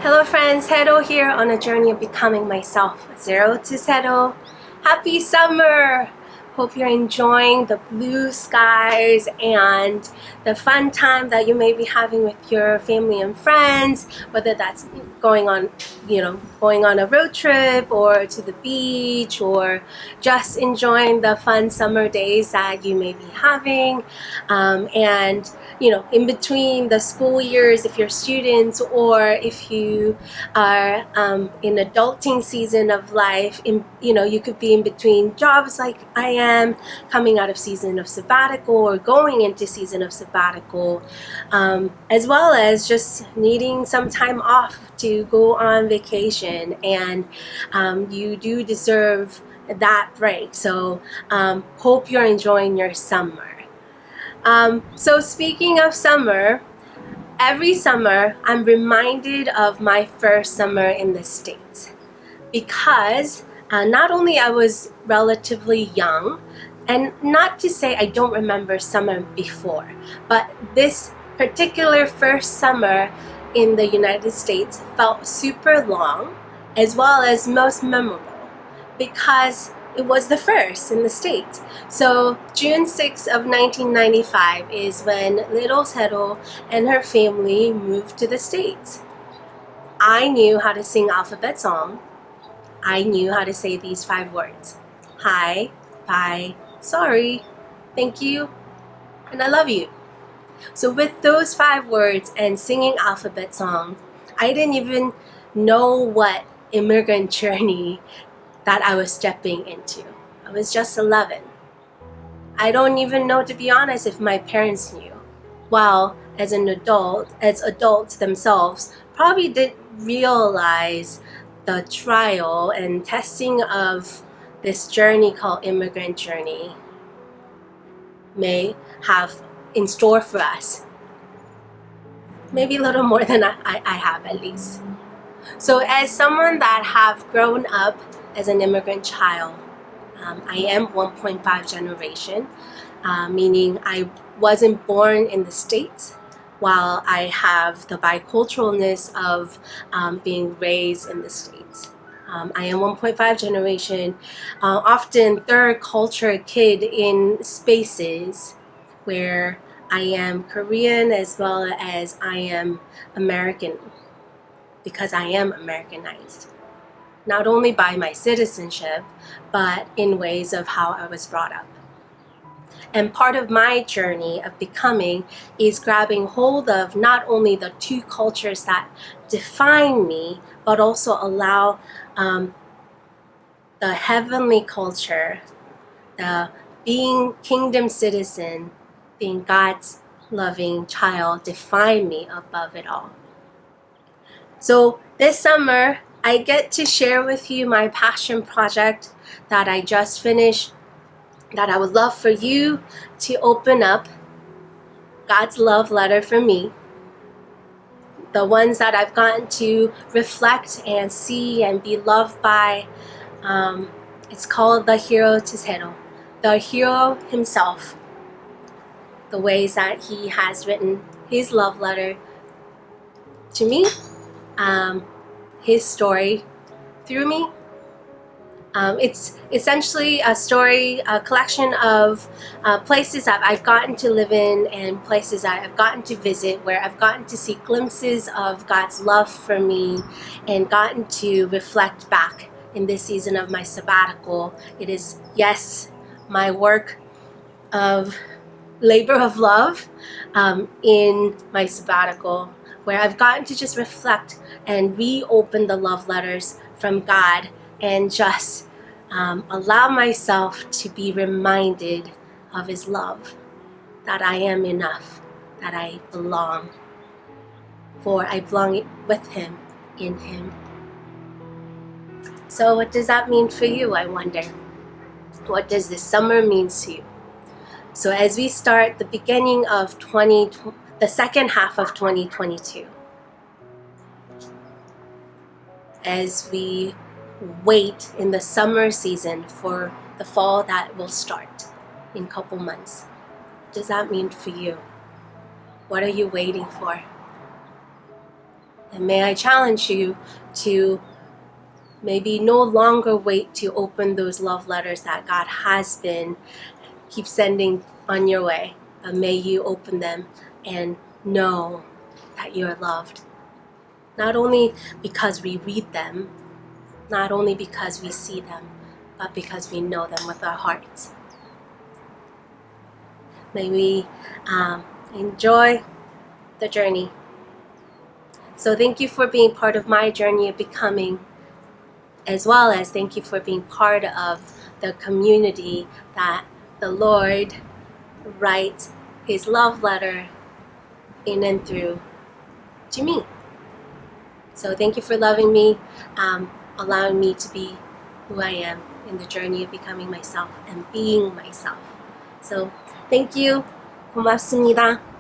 Hello friends, Hero here on a journey of becoming myself. Zero to Zero. Happy summer! Hope you're enjoying the blue skies and the fun time that you may be having with your family and friends, whether that's going on a road trip or to the beach or just enjoying the fun summer days that you may be having. And in between the school years, if you're students or if you are in adulting season of life, you could be in between jobs like I am, coming out of season of sabbatical or going into season of sabbatical, as well as just needing some time off to go on vacation. And you do deserve that break. So hope you're enjoying your summer. So speaking of summer, every summer I'm reminded of my first summer in the States because not only I was relatively young, and not to say I don't remember summer before, but this particular first summer in the United States felt super long as well as most memorable because it was the first in the States. So June 6th of 1995 is when little Hero and her family moved to the States. I knew how to sing alphabet song. I knew how to say these 5 words. Hi, bye, sorry, thank you, and I love you. So with those 5 words and singing alphabet song, I didn't even know what immigrant journey that I was stepping into. I was just 11. I don't even know, to be honest, if my parents knew. Well, as adults themselves, probably didn't realize the trial and testing of this journey called immigrant journey may have in store for us. Maybe a little more than I have, at least. So as someone that have grown up as an immigrant child, I am 1.5 generation, meaning I wasn't born in the States, while I have the biculturalness of being raised in the States. I am 1.5 generation, often third culture kid in spaces where I am Korean as well as I am American, because I am Americanized. Not only by my citizenship, but in ways of how I was brought up. And part of my journey of becoming is grabbing hold of not only the 2 cultures that define me, but also allow the heavenly culture, the being kingdom citizen, being God's loving child, define me above it all. So this summer, I get to share with you my passion project that I just finished, that I would love for you to open up. God's love letter for me. The ones that I've gotten to reflect and see and be loved by. It's called The Hero to Zero. The hero himself. The ways that he has written his love letter to me. His story through me. It's essentially a story, a collection of places that I've gotten to live in and places that I've gotten to visit, where I've gotten to see glimpses of God's love for me and gotten to reflect back in this season of my sabbatical. It is, yes, my work of labor of love in my sabbatical, where I've gotten to just reflect and reopen the love letters from God and just allow myself to be reminded of his love, that I am enough, that I belong, for I belong with him, in him. So what does that mean for you, I wonder? What does this summer mean to you? So as we start the beginning of the second half of 2022, as we wait in the summer season for the fall that will start in a couple months, what does that mean for you? What are you waiting for? And may I challenge you to maybe no longer wait to open those love letters that God has been keep sending on your way. But may you open them and know that you're loved. Not only because we read them, not only because we see them, but because we know them with our hearts. May we enjoy the journey. So thank you for being part of my journey of becoming, as well as thank you for being part of the community that the Lord writes His love letter in and through to me. So thank you for loving me, allowing me to be who I am in the journey of becoming myself and being myself. So thank you. 고맙습니다.